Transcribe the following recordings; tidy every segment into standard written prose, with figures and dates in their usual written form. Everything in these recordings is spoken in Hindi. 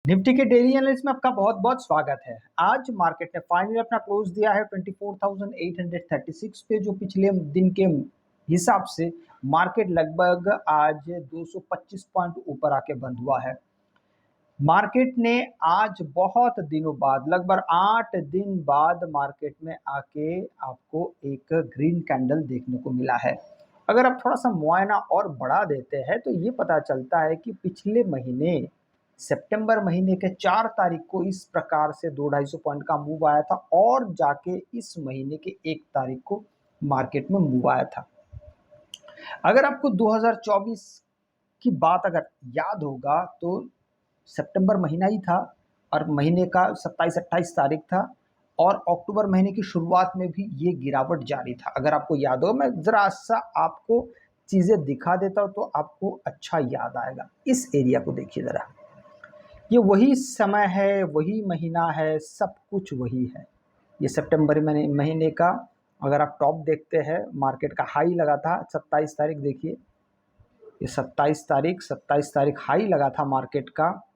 निफ्टी के डेली एनालिसिस में आपका बहुत बहुत स्वागत है। आज मार्केट ने फाइनली अपना क्लोज दिया है 24,836 पे, जो पिछले दिन के हिसाब से मार्केट लगभग आज 225 पॉइंट ऊपर आके बंद हुआ है। मार्केट ने आज बहुत दिनों बाद, लगभग 8 दिन बाद मार्केट में आके आपको एक ग्रीन कैंडल देखने को मिला है। अगर आप थोड़ा सा मुआयना और बढ़ा देते हैं तो ये पता चलता है कि पिछले महीने सितंबर महीने के 4 तारीख को इस प्रकार से 200-250 पॉइंट का मूव आया था और जाके इस महीने के 1 तारीख को मार्केट में मूव आया था। अगर आपको 2024 की बात अगर याद होगा तो सितंबर महीना ही था और महीने का 27-28 तारीख था और अक्टूबर महीने की शुरुआत में भी ये गिरावट जारी था। अगर आपको याद हो, मैं ज़रा सा आपको चीज़ें दिखा देता हूँ तो आपको अच्छा याद आएगा। इस एरिया को देखिए ज़रा, ये वही समय है, वही महीना है, सब कुछ वही है। ये सितंबर महीने का अगर आप टॉप देखते हैं, मार्केट का हाई लगा था 27 तारीख। देखिए ये 27 तारीख हाई लगा था मार्केट का,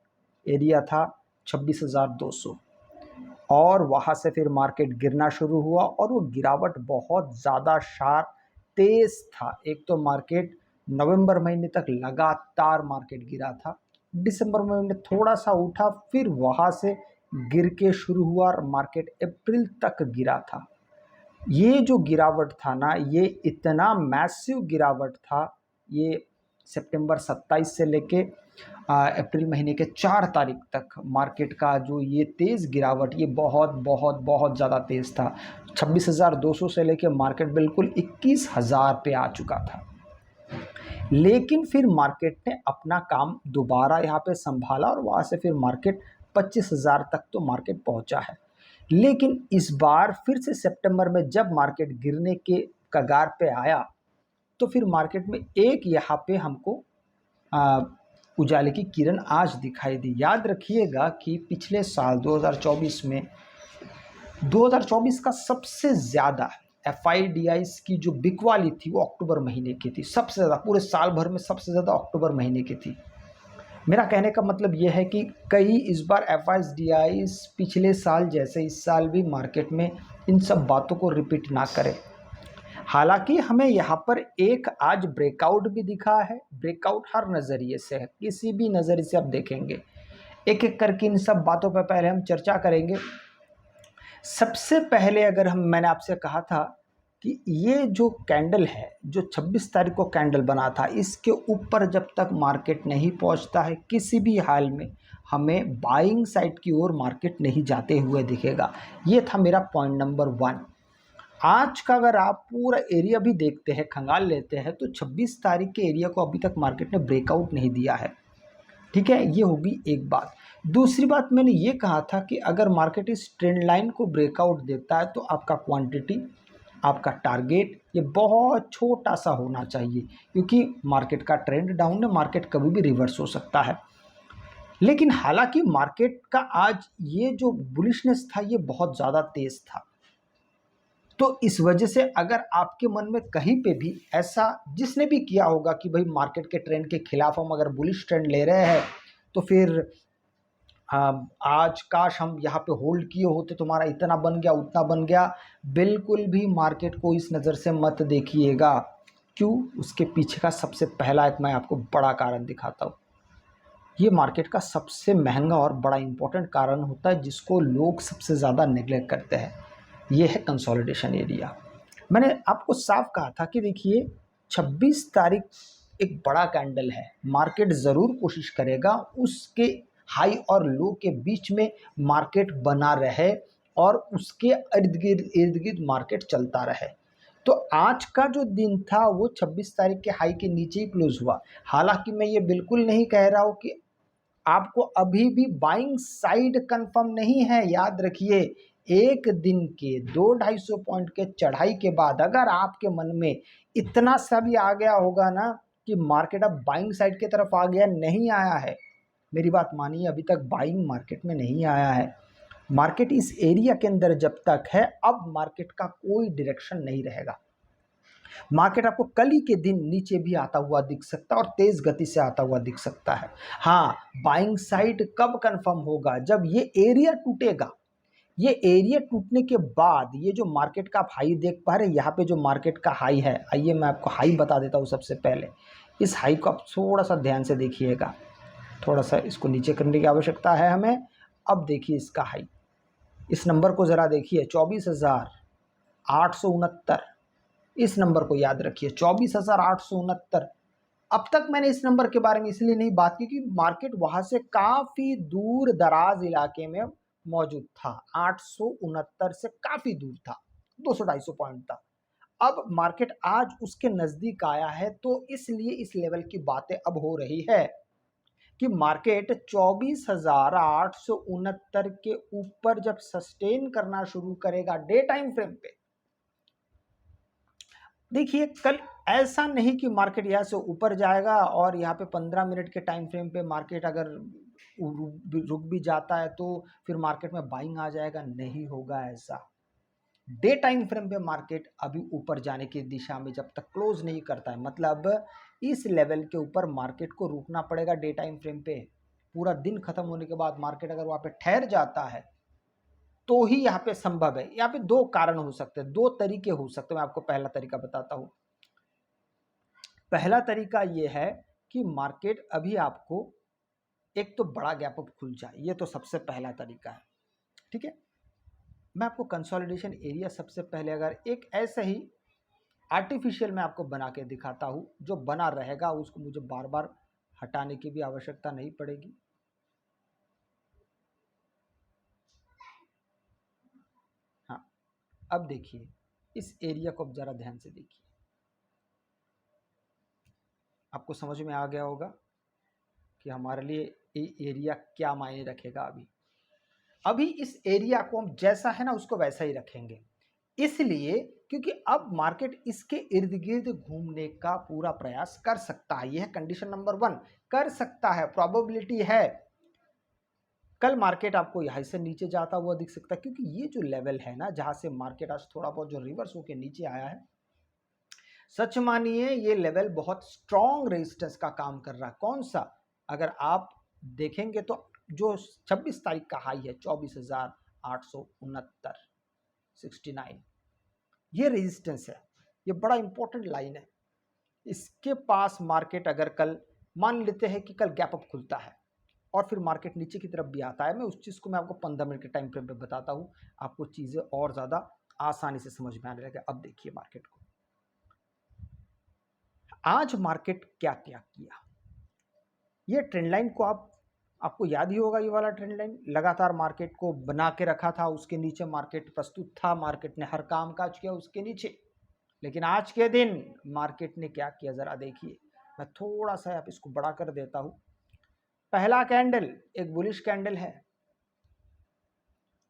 एरिया था 26,200 और वहाँ से फिर मार्केट गिरना शुरू हुआ और वो गिरावट बहुत ज़्यादा शार्प तेज़ था। एक तो मार्केट नवंबर महीने तक लगातार मार्केट गिरा था, दिसंबर महीने थोड़ा सा उठा, फिर वहाँ से गिर के शुरू हुआ और मार्केट अप्रैल तक गिरा था। ये जो गिरावट था ना, ये इतना मैसिव गिरावट था। ये सितंबर 27 से लेके अप्रैल महीने के 4 तारीख तक मार्केट का जो ये तेज़ गिरावट, ये बहुत बहुत बहुत ज़्यादा तेज़ था। 26,200 से लेके मार्केट बिल्कुल 21,000 पे आ चुका था। लेकिन फिर मार्केट ने अपना काम दोबारा यहाँ पे संभाला और वहाँ से फिर मार्केट 25,000 तक तो मार्केट पहुँचा है। लेकिन इस बार फिर से सितंबर में जब मार्केट गिरने के कगार पे आया तो फिर मार्केट में एक यहाँ पे हमको उजाले की किरण आज दिखाई दी। याद रखिएगा कि पिछले साल 2024 का सबसे ज़्यादा FIDIs की जो बिकवाली थी वो अक्टूबर महीने की थी। सबसे ज़्यादा पूरे साल भर में सबसे ज़्यादा अक्टूबर महीने की थी। मेरा कहने का मतलब यह है कि कहीं इस बार FIDIs पिछले साल जैसे इस साल भी मार्केट में इन सब बातों को रिपीट ना करें। हालांकि हमें यहाँ पर एक आज ब्रेकआउट भी दिखा है। ब्रेकआउट हर नज़रिए से है, किसी भी नज़रिए से आप देखेंगे। एक एक करके इन सब बातों पर पहले हम चर्चा करेंगे। सबसे पहले अगर मैंने आपसे कहा था कि ये जो कैंडल है, जो 26 तारीख को कैंडल बना था, इसके ऊपर जब तक मार्केट नहीं पहुंचता है किसी भी हाल में हमें बाइंग साइड की ओर मार्केट नहीं जाते हुए दिखेगा। ये था मेरा पॉइंट नंबर 1। आज का अगर आप पूरा एरिया भी देखते हैं, खंगाल लेते हैं, तो 26 तारीख के एरिया को अभी तक मार्केट ने ब्रेकआउट नहीं दिया है। ठीक है, ये होगी एक बात। दूसरी बात, मैंने ये कहा था कि अगर मार्केट इस ट्रेंड लाइन को ब्रेकआउट देता है तो आपका क्वांटिटी, आपका टारगेट ये बहुत छोटा सा होना चाहिए, क्योंकि मार्केट का ट्रेंड डाउन है, मार्केट कभी भी रिवर्स हो सकता है। लेकिन हालांकि मार्केट का आज ये जो बुलिशनेस था ये बहुत ज़्यादा तेज़ था। तो इस वजह से अगर आपके मन में कहीं पे भी ऐसा, जिसने भी किया होगा कि भाई मार्केट के ट्रेंड के खिलाफ हम अगर बुलिश ट्रेंड ले रहे हैं तो फिर आज काश हम यहाँ पे होल्ड किए होते, तुम्हारा इतना बन गया उतना बन गया। बिल्कुल भी मार्केट को इस नज़र से मत देखिएगा। क्यों? उसके पीछे का सबसे पहला एक मैं आपको बड़ा कारण दिखाता हूँ। ये मार्केट का सबसे महंगा और बड़ा इंपॉर्टेंट कारण होता है जिसको लोग सबसे ज़्यादा नेगलेक्ट करते हैं। ये है कंसोलिडेशन एरिया। मैंने आपको साफ कहा था कि देखिए 26 तारीख एक बड़ा कैंडल है, मार्केट ज़रूर कोशिश करेगा उसके हाई और लो के बीच में मार्केट बना रहे और उसके इर्द गिर्द मार्केट चलता रहे। तो आज का जो दिन था वो 26 तारीख के हाई के नीचे ही क्लोज हुआ। हालांकि मैं ये बिल्कुल नहीं कह रहा हूँ कि आपको अभी भी बाइंग साइड कंफर्म नहीं है। याद रखिए, एक दिन के 200-250 पॉइंट के चढ़ाई के बाद अगर आपके मन में इतना सा भी आ गया होगा ना कि मार्केट अब बाइंग साइड की तरफ आ गया, नहीं आया है। मेरी बात मानिए, अभी तक बाइंग मार्केट में नहीं आया है। मार्केट इस एरिया के अंदर जब तक है, अब मार्केट का कोई डायरेक्शन नहीं रहेगा। मार्केट आपको कल ही के दिन नीचे भी आता हुआ दिख सकता है और तेज गति से आता हुआ दिख सकता है। हाँ, बाइंग साइड कब कंफर्म होगा? जब ये एरिया टूटेगा। ये एरिया टूटने के बाद ये जो मार्केट का आप हाई देख पा रहे हैं, यहाँ पे जो मार्केट का हाई है, आइए मैं आपको हाई बता देता हूँ सबसे पहले। इस हाई को आप थोड़ा सा ध्यान से देखिएगा, थोड़ा सा इसको नीचे करने की आवश्यकता है हमें। अब देखिए इसका हाई, इस नंबर को ज़रा देखिए, 24,869। इस नंबर को याद रखिए, 24,869। अब तक मैंने इस नंबर के बारे में इसलिए नहीं बात की कि मार्केट वहां से काफी दूर दराज इलाके में मौजूद था। 869 से काफी दूर था, 200-250 पॉइंट था। अब मार्केट आज उसके नजदीक आया है, तो इसलिए इस लेवल की बातें अब हो रही है कि मार्केट 24,869 के ऊपर जब सस्टेन करना शुरू करेगा डे टाइम फ्रेम पे। देखिए कल ऐसा नहीं कि मार्केट यहाँ से ऊपर जाएगा और यहाँ पे 15 मिनट के टाइम फ्रेम पे मार्केट अगर रुक भी जाता है तो फिर मार्केट में बाइंग आ जाएगा, नहीं होगा ऐसा। डे टाइम फ्रेम पे मार्केट अभी ऊपर जाने की दिशा में जब तक क्लोज नहीं करता है, मतलब इस लेवल के ऊपर मार्केट को रुकना पड़ेगा डे टाइम फ्रेम पे। पूरा दिन खत्म होने के बाद मार्केट अगर वहां पे ठहर जाता है तो ही यहाँ पे संभव है। यहाँ पे दो कारण हो सकते हैं, दो तरीके हो सकते हैं। मैं आपको पहला तरीका बताता हूँ। पहला तरीका ये है कि मार्केट अभी आपको एक तो बड़ा गैप अप खुल जाए, ये तो सबसे पहला तरीका है। ठीक है, मैं आपको कंसोलिडेशन एरिया सबसे पहले अगर एक ऐसा ही आर्टिफिशियल मैं आपको बना के दिखाता हूं, जो बना रहेगा उसको मुझे बार बार हटाने की भी आवश्यकता नहीं पड़ेगी। हाँ, अब देखिए इस एरिया को अब जरा ध्यान से देखिए, आपको समझ में आ गया होगा कि हमारे लिए ये एरिया क्या मायने रखेगा। अभी इस एरिया को हम जैसा है ना उसको वैसा ही रखेंगे, इसलिए क्योंकि अब मार्केट इसके इर्द गिर्द घूमने का पूरा प्रयास कर सकता है। यह है कंडीशन नंबर 1, कर सकता है, प्रोबेबिलिटी है। कल मार्केट आपको यहां से नीचे जाता हुआ दिख सकता है, क्योंकि ये जो लेवल है ना जहां से मार्केट आज थोड़ा बहुत जो रिवर्स होकर नीचे आया है, सच मानिए ये लेवल बहुत स्ट्रॉन्ग रेजिस्टेंस का काम कर रहा है। कौन सा? अगर आप देखेंगे तो जो 26 तारीख का हाई है 24,869, 69, ये रेजिस्टेंस है, ये बड़ा इंपॉर्टेंट लाइन है। इसके पास मार्केट अगर कल मान लेते हैं कि कल गैप अप खुलता है और फिर मार्केट नीचे की तरफ भी आता है, मैं उस चीज़ को मैं आपको 15 मिनट के टाइम फ्रेम पे बताता हूँ, आपको चीज़ें और ज़्यादा आसानी से समझ में आने लगे। अब देखिए मार्केट को, आज मार्केट क्या क्या किया। ये ट्रेंड लाइन को आपको याद ही होगा, ये वाला ट्रेंड लाइन लगातार मार्केट को बना के रखा था, उसके नीचे मार्केट प्रस्तुत था, मार्केट ने हर काम काज किया उसके नीचे। लेकिन आज के दिन मार्केट ने क्या किया जरा देखिए, मैं थोड़ा सा आप इसको बड़ा कर देता हूं। पहला कैंडल एक बुलिश कैंडल है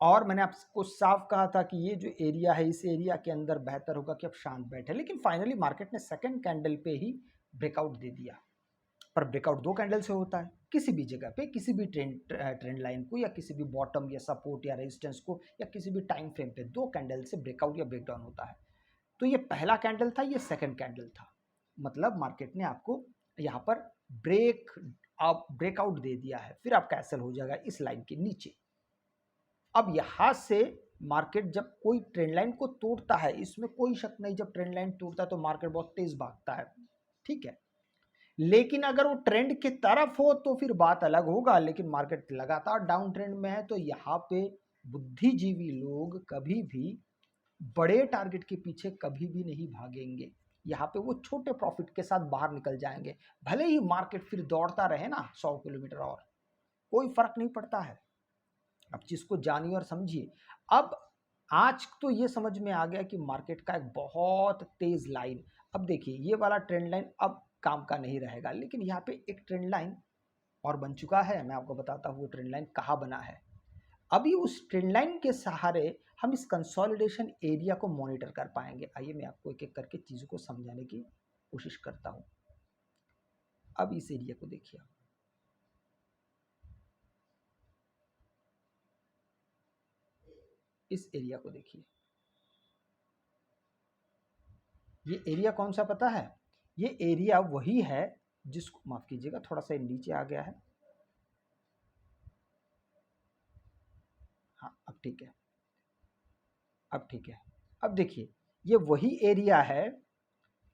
और मैंने आपको साफ कहा था कि ये जो एरिया है इस एरिया के अंदर बेहतर होगा कि आप शांत बैठे, लेकिन फाइनली मार्केट ने सेकंड कैंडल पे ही ब्रेकआउट दे दिया। पर ब्रेकआउट दो कैंडल से होता है, किसी भी जगह पे किसी भी ट्रेंड लाइन को या किसी भी बॉटम या सपोर्ट या रेजिस्टेंस को या किसी भी टाइम फ्रेम पे दो कैंडल से ब्रेकआउट या ब्रेकडाउन होता है। तो ये पहला कैंडल था, ये सेकंड कैंडल था, मतलब मार्केट ने आपको यहाँ पर ब्रेकआउट दे दिया है, फिर आप कैंसिल हो जाएगा इस लाइन के नीचे। अब यहां से मार्केट जब कोई ट्रेंड लाइन को तोड़ता है, इसमें कोई शक नहीं, जब ट्रेंड लाइन टूटता है तो मार्केट बहुत तेज भागता है, ठीक है। लेकिन अगर वो ट्रेंड की तरफ हो तो फिर बात अलग होगा, लेकिन मार्केट लगातार डाउन ट्रेंड में है तो यहाँ पे बुद्धिजीवी लोग कभी भी बड़े टारगेट के पीछे कभी भी नहीं भागेंगे। यहाँ पे वो छोटे प्रॉफिट के साथ बाहर निकल जाएंगे, भले ही मार्केट फिर दौड़ता रहे ना 100 किलोमीटर और, कोई फर्क नहीं पड़ता है। अब चीज को जानिए और समझिए। अब आज तो ये समझ में आ गया कि मार्केट का एक बहुत तेज लाइन, अब देखिए ये वाला ट्रेंड लाइन अब काम का नहीं रहेगा, लेकिन यहाँ पे एक ट्रेंड लाइन और बन चुका है। मैं आपको बताता हूँ वो ट्रेंड लाइन कहाँ बना है। अभी उस ट्रेंड लाइन के सहारे हम इस कंसोलिडेशन एरिया को मॉनिटर कर पाएंगे। आइए मैं आपको एक एक करके चीज़ों को समझाने की कोशिश करता हूँ। अब इस एरिया को देखिए, इस एरिया को देखिए, ये एरिया कौन सा पता है? ये एरिया वही है जिसको, माफ कीजिएगा थोड़ा सा नीचे आ गया है, हाँ अब ठीक है, अब ठीक है। अब देखिए ये वही एरिया है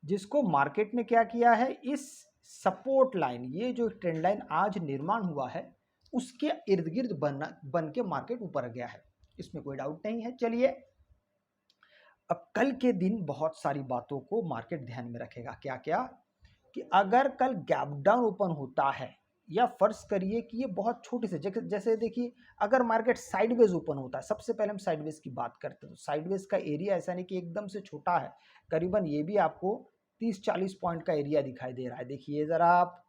जिसको मार्केट ने क्या किया है, इस सपोर्ट लाइन, ये जो ट्रेंड लाइन आज निर्माण हुआ है उसके इर्द गिर्द बन के मार्केट ऊपर गया है, इसमें कोई डाउट नहीं है। चलिए अब कल के दिन बहुत सारी बातों को मार्केट ध्यान में रखेगा। क्या क्या? कि अगर कल गैप डाउन ओपन होता है, या फर्ज करिए कि ये बहुत छोटी से, जैसे देखिए अगर मार्केट साइडवेज ओपन होता है, सबसे पहले हम साइडवेज की बात करते हैं, तो साइडवेज का एरिया ऐसा नहीं कि एकदम से छोटा है, करीबन ये भी आपको 30-40 पॉइंट का एरिया दिखाई दे रहा है। देखिए ज़रा आप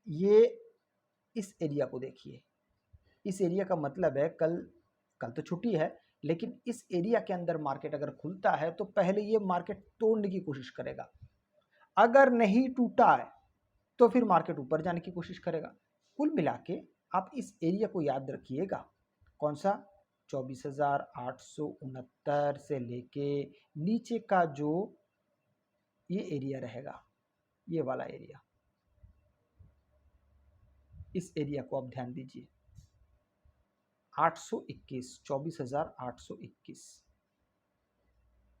ये इस एरिया को देखिए, इस एरिया का मतलब है कल कल तो छुट्टी है, लेकिन इस एरिया के अंदर मार्केट अगर खुलता है तो पहले ये मार्केट तोड़ने की कोशिश करेगा, अगर नहीं टूटा है तो फिर मार्केट ऊपर जाने की कोशिश करेगा। कुल मिला के आप इस एरिया को याद रखिएगा, कौन सा? 24,869 से लेके नीचे का जो ये एरिया रहेगा, ये वाला एरिया, इस एरिया को आप ध्यान दीजिए, 821, 24,821,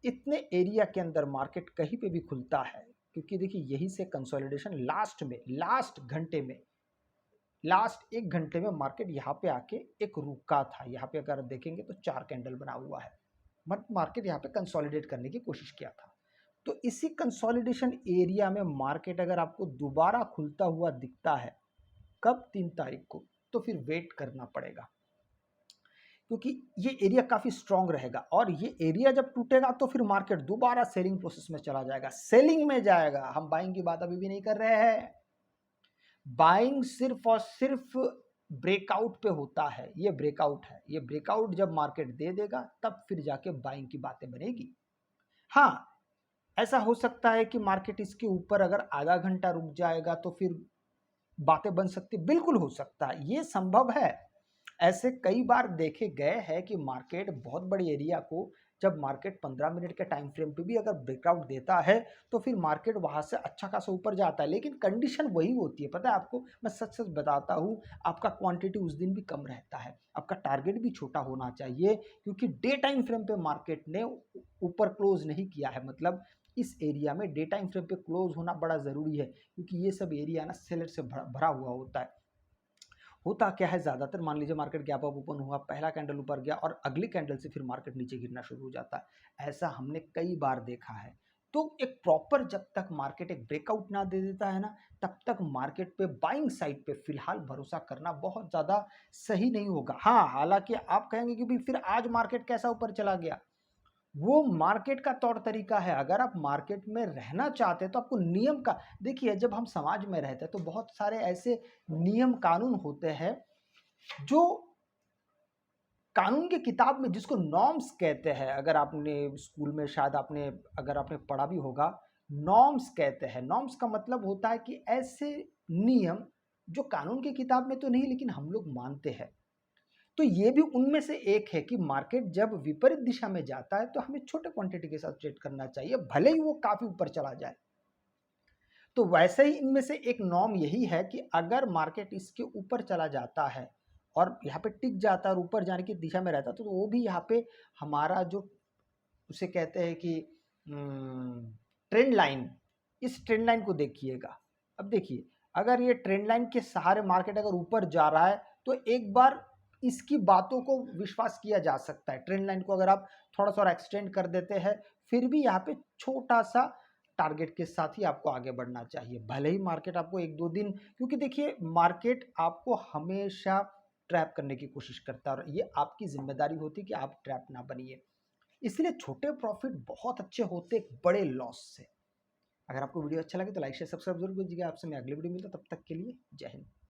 इतने एरिया के अंदर मार्केट कहीं पे भी खुलता है, क्योंकि देखिए यही से कंसोलिडेशन लास्ट में, लास्ट घंटे में, लास्ट एक घंटे में मार्केट यहाँ पे आके एक रुका था। यहाँ पे अगर देखेंगे तो 4 कैंडल बना हुआ है, मार्केट यहाँ पे कंसोलिडेट करने की कोशिश किया था। तो इसी कंसोलिडेशन एरिया में मार्केट अगर आपको दोबारा खुलता हुआ दिखता है, कब? 3 तारीख को, तो फिर वेट करना पड़ेगा, क्योंकि ये एरिया काफ़ी स्ट्रांग रहेगा, और ये एरिया जब टूटेगा तो फिर मार्केट दोबारा सेलिंग प्रोसेस में चला जाएगा, सेलिंग में जाएगा। हम बाइंग की बात अभी भी नहीं कर रहे हैं, बाइंग सिर्फ और सिर्फ ब्रेकआउट पे होता है, ये ब्रेकआउट है, ये ब्रेकआउट जब मार्केट दे देगा तब फिर जाके बाइंग की बातें बनेगी। हाँ, ऐसा हो सकता है कि मार्केट इसके ऊपर अगर आधा घंटा रुक जाएगा तो फिर बातें बन सकती, बिल्कुल हो सकता है, ये संभव है। ऐसे कई बार देखे गए हैं कि मार्केट बहुत बड़ी एरिया को, जब मार्केट 15 मिनट के टाइम फ्रेम पे भी अगर ब्रेकआउट देता है तो फिर मार्केट वहां से अच्छा खासा ऊपर जाता है, लेकिन कंडीशन वही होती है, पता है आपको, मैं सच सच बताता हूँ, आपका क्वांटिटी उस दिन भी कम रहता है, आपका टारगेट भी छोटा होना चाहिए, क्योंकि डे टाइम फ्रेम पे मार्केट ने ऊपर क्लोज नहीं किया है, मतलब इस एरिया में डे टाइम फ्रेम पे क्लोज होना बड़ा ज़रूरी है, क्योंकि ये सब एरिया ना सेलर से भरा हुआ होता है। होता क्या है, ज़्यादातर मान लीजिए मार्केट गैप अप ओपन हुआ, पहला कैंडल ऊपर गया और अगली कैंडल से फिर मार्केट नीचे गिरना शुरू हो जाता है, ऐसा हमने कई बार देखा है। तो एक प्रॉपर जब तक मार्केट एक ब्रेकआउट ना दे देता है ना, तब तक मार्केट पे बाइंग साइड पे फिलहाल भरोसा करना बहुत ज़्यादा सही नहीं होगा। हाँ, हालांकि आप कहेंगे कि भाई फिर आज मार्केट कैसा ऊपर चला गया, वो मार्केट का तौर तरीका है। अगर आप मार्केट में रहना चाहते हैं तो आपको नियम का, देखिए जब हम समाज में रहते हैं तो बहुत सारे ऐसे नियम कानून होते हैं जो कानून की किताब में, जिसको नॉर्म्स कहते हैं, अगर आपने स्कूल में शायद आपने, अगर आपने पढ़ा भी होगा, नॉर्म्स कहते हैं। नॉर्म्स का मतलब होता है कि ऐसे नियम जो कानून की किताब में तो नहीं लेकिन हम लोग मानते हैं। तो ये भी उनमें से एक है कि मार्केट जब विपरीत दिशा में जाता है तो हमें छोटे क्वांटिटी के साथ ट्रेड करना चाहिए, भले ही वो काफी ऊपर चला जाए। तो वैसे ही इनमें से एक नॉर्म यही है कि अगर मार्केट इसके ऊपर चला जाता है और यहाँ पे टिक जाता है और ऊपर जाने की दिशा में रहता है, तो वो भी यहाँ पे हमारा जो, उसे कहते हैं कि ट्रेंड लाइन, इस ट्रेंड लाइन को देखिएगा। अब देखिए अगर ये ट्रेंड लाइन के सहारे मार्केट अगर ऊपर जा रहा है तो एक बार इसकी बातों को विश्वास किया जा सकता है। ट्रेंड लाइन को अगर आप थोड़ा सा और एक्सटेंड कर देते हैं, फिर भी यहाँ पे छोटा सा टारगेट के साथ ही आपको आगे बढ़ना चाहिए, भले ही मार्केट आपको एक दो दिन, क्योंकि देखिए मार्केट आपको हमेशा ट्रैप करने की कोशिश करता है और ये आपकी जिम्मेदारी होती है कि आप ट्रैप ना बनिए। इसलिए छोटे प्रॉफिट बहुत अच्छे होते बड़े लॉस से। अगर आपको वीडियो अच्छा लगे तो लाइक शेयर सब्सक्राइब जरूर कीजिएगा। आपसे मैं अगले वीडियो मिलता हूं, तब तक के लिए जय हिंद।